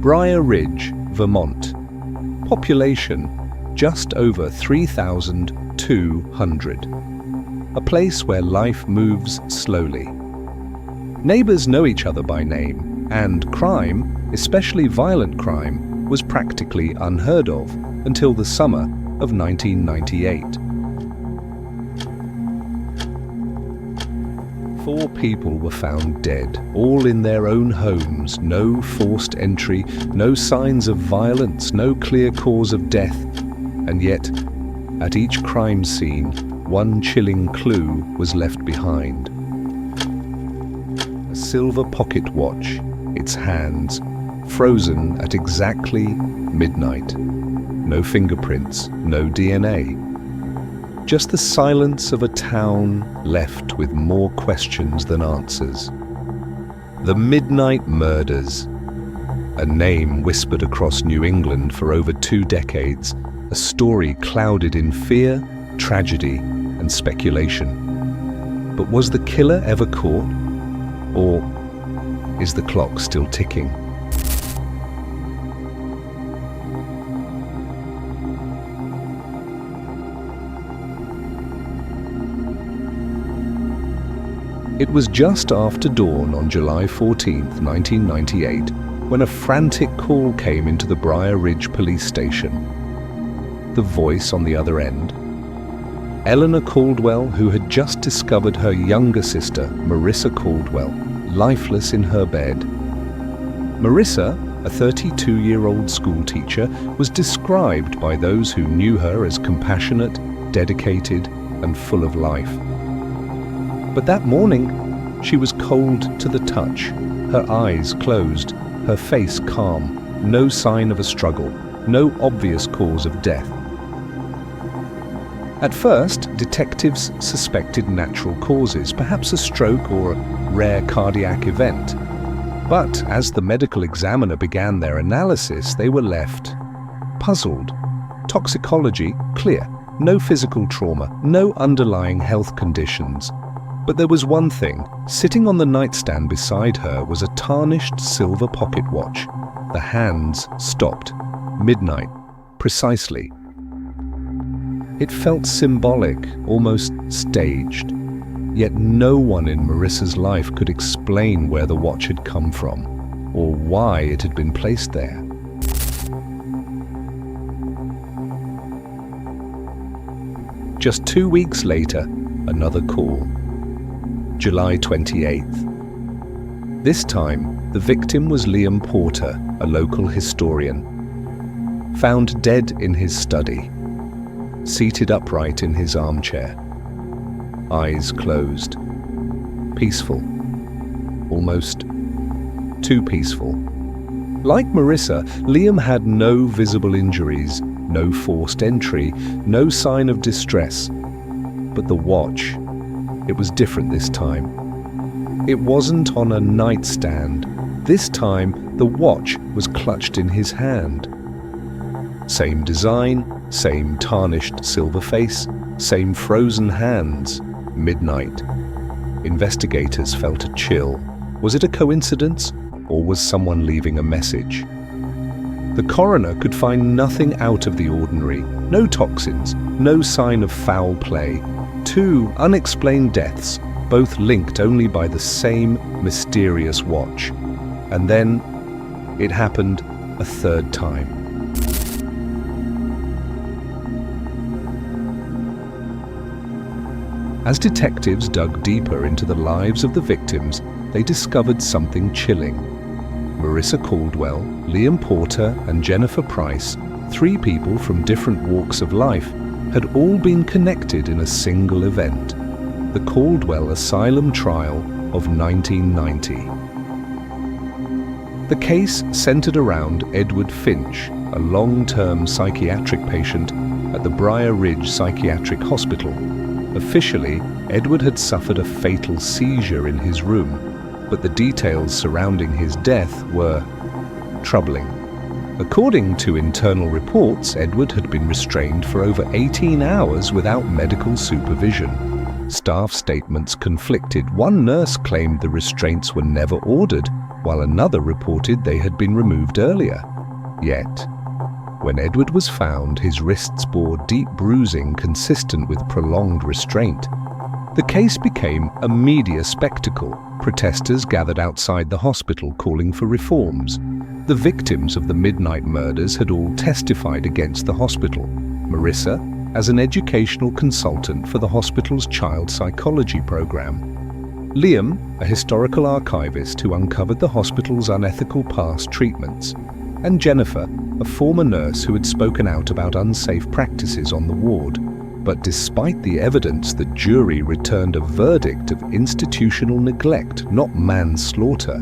Briar Ridge, Vermont. Population just over 3,200. A place where life moves slowly. Neighbors know each other by name, and crime, especially violent crime, was practically unheard of until the summer of 1998. 4 people were found dead, all in their own homes. No forced entry, no signs of violence, no clear cause of death. And yet, at each crime scene, one chilling clue was left behind. A silver pocket watch, its hands frozen at exactly midnight. No fingerprints, no DNA. Just the silence of a town left with more questions than answers. The Midnight Murders. A name whispered across New England for over 2 decades. A story clouded in fear, tragedy, and speculation. But was the killer ever caught? Or is the clock still ticking? It was just after dawn on July 14, 1998, when a frantic call came into the Briar Ridge police station. The voice on the other end. Eleanor Caldwell, who had just discovered her younger sister, Marissa Caldwell, lifeless in her bed. Marissa, a 32-year-old schoolteacher, was described by those who knew her as compassionate, dedicated, and full of life. But that morning, she was cold to the touch, her eyes closed, her face calm, no sign of a struggle, no obvious cause of death. At first, detectives suspected natural causes, perhaps a stroke or a rare cardiac event. But as the medical examiner began their analysis, they were left puzzled. Toxicology, clear. No physical trauma, no underlying health conditions. But there was one thing. Sitting on the nightstand beside her was a tarnished silver pocket watch. The hands stopped. Midnight. Precisely. It felt symbolic, almost staged. Yet no one in Marissa's life could explain where the watch had come from, or why it had been placed there. Just 2 weeks later, another call. July 28th. This time, the victim was Liam Porter, a local historian. Found dead in his study, seated upright in his armchair, eyes closed, peaceful, almost too peaceful. Like Marissa, Liam had no visible injuries, no forced entry, no sign of distress. But the watch, it was different this time. It wasn't on a nightstand. This time, the watch was clutched in his hand. Same design, same tarnished silver face, same frozen hands. Midnight. Investigators felt a chill. Was it a coincidence, or was someone leaving a message? The coroner could find nothing out of the ordinary. No toxins, no sign of foul play. 2 unexplained deaths, both linked only by the same mysterious watch. And then it happened a 3rd time. As detectives dug deeper into the lives of the victims, they discovered something chilling. Marissa Caldwell, Liam Porter, and Jennifer Price, 3 people from different walks of life, had all been connected in a single event, the Caldwell Asylum Trial of 1990. The case centered around Edward Finch, a long-term psychiatric patient at the Briar Ridge Psychiatric Hospital. Officially, Edward had suffered a fatal seizure in his room, but the details surrounding his death were troubling. According to internal reports, Edward had been restrained for over 18 hours without medical supervision. Staff statements conflicted. One nurse claimed the restraints were never ordered, while another reported they had been removed earlier. Yet, when Edward was found, his wrists bore deep bruising consistent with prolonged restraint. The case became a media spectacle. Protesters gathered outside the hospital calling for reforms. The victims of the midnight murders had all testified against the hospital. Marissa, as an educational consultant for the hospital's child psychology program. Liam, a historical archivist who uncovered the hospital's unethical past treatments. And Jennifer, a former nurse who had spoken out about unsafe practices on the ward. But despite the evidence, the jury returned a verdict of institutional neglect, not manslaughter.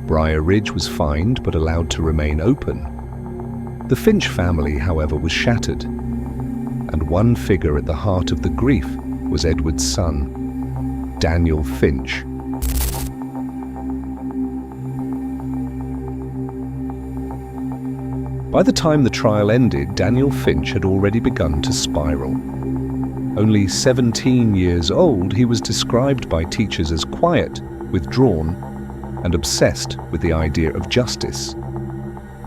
Briar Ridge was fined but allowed to remain open. The Finch family, however, was shattered. And one figure at the heart of the grief was Edward's son, Daniel Finch. By the time the trial ended, Daniel Finch had already begun to spiral. Only 17 years old, he was described by teachers as quiet, withdrawn, and obsessed with the idea of justice.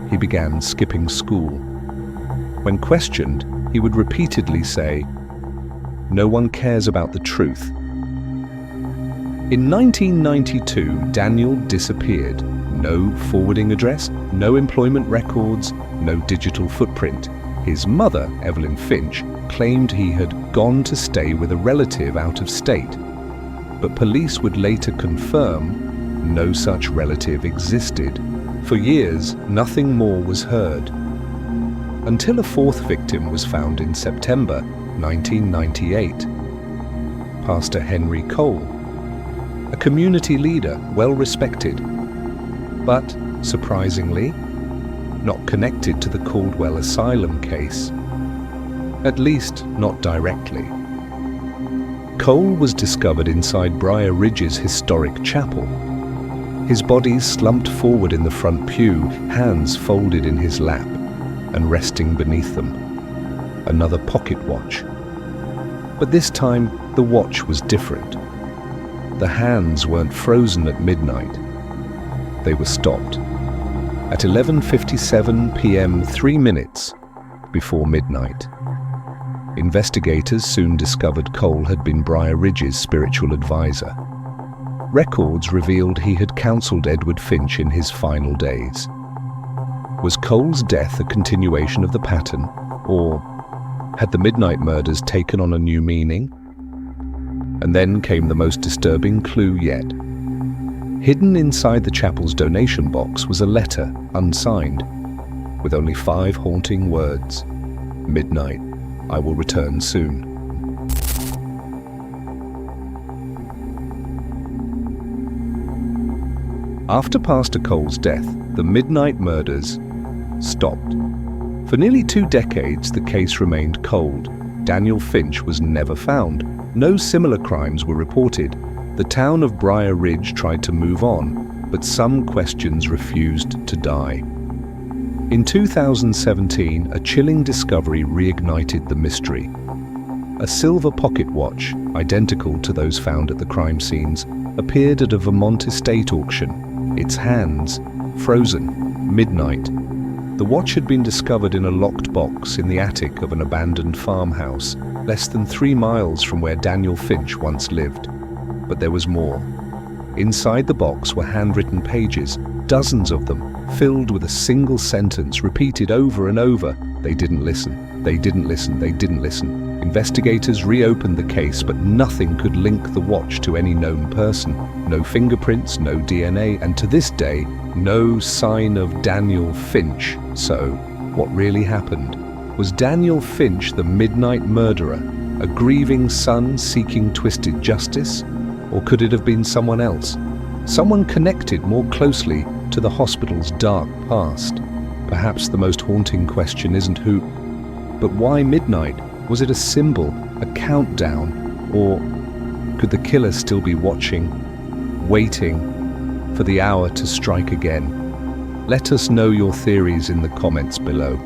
He began skipping school. When questioned, he would repeatedly say, "No one cares about the truth." In 1992, Daniel disappeared. No forwarding address, no employment records, no digital footprint. His mother, Evelyn Finch, claimed he had gone to stay with a relative out of state. But police would later confirm no such relative existed. For years, nothing more was heard. Until a fourth victim was found in September 1998. Pastor Henry Cole, a community leader, well respected, but, surprisingly, not connected to the Caldwell asylum case. At least, not directly. Cole was discovered inside Briar Ridge's historic chapel. His body slumped forward in the front pew, hands folded in his lap and resting beneath them. Another pocket watch. But this time, the watch was different. The hands weren't frozen at midnight. They were stopped at 11:57 p.m., 3 minutes before midnight. Investigators soon discovered Cole had been Briar Ridge's spiritual advisor. Records revealed he had counseled Edward Finch in his final days. Was Cole's death a continuation of the pattern, or had the midnight murders taken on a new meaning? And then came the most disturbing clue yet. Hidden inside the chapel's donation box was a letter, unsigned, with only 5 haunting words. "Midnight, I will return soon." After Pastor Cole's death, the midnight murders stopped. For nearly 2 decades, the case remained cold. Daniel Finch was never found. No similar crimes were reported. The town of Briar Ridge tried to move on, but some questions refused to die. In 2017, a chilling discovery reignited the mystery. A silver pocket watch, identical to those found at the crime scenes, appeared at a Vermont estate auction. Its hands frozen, midnight. The watch had been discovered in a locked box in the attic of an abandoned farmhouse, less than 3 miles from where Daniel Finch once lived. But there was more. Inside the box were handwritten pages, dozens of them, filled with a single sentence repeated over and over. "They didn't listen. They didn't listen. They didn't listen." Investigators reopened the case, but nothing could link the watch to any known person. No fingerprints, no DNA, and to this day, no sign of Daniel Finch. So, what really happened? Was Daniel Finch the midnight murderer, a grieving son seeking twisted justice? Or could it have been someone else? Someone connected more closely to the hospital's dark past? Perhaps the most haunting question isn't who, but why midnight? Was it a symbol, a countdown, or could the killer still be watching, waiting for the hour to strike again? Let us know your theories in the comments below.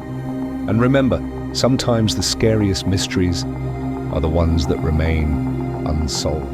And remember, sometimes the scariest mysteries are the ones that remain unsolved.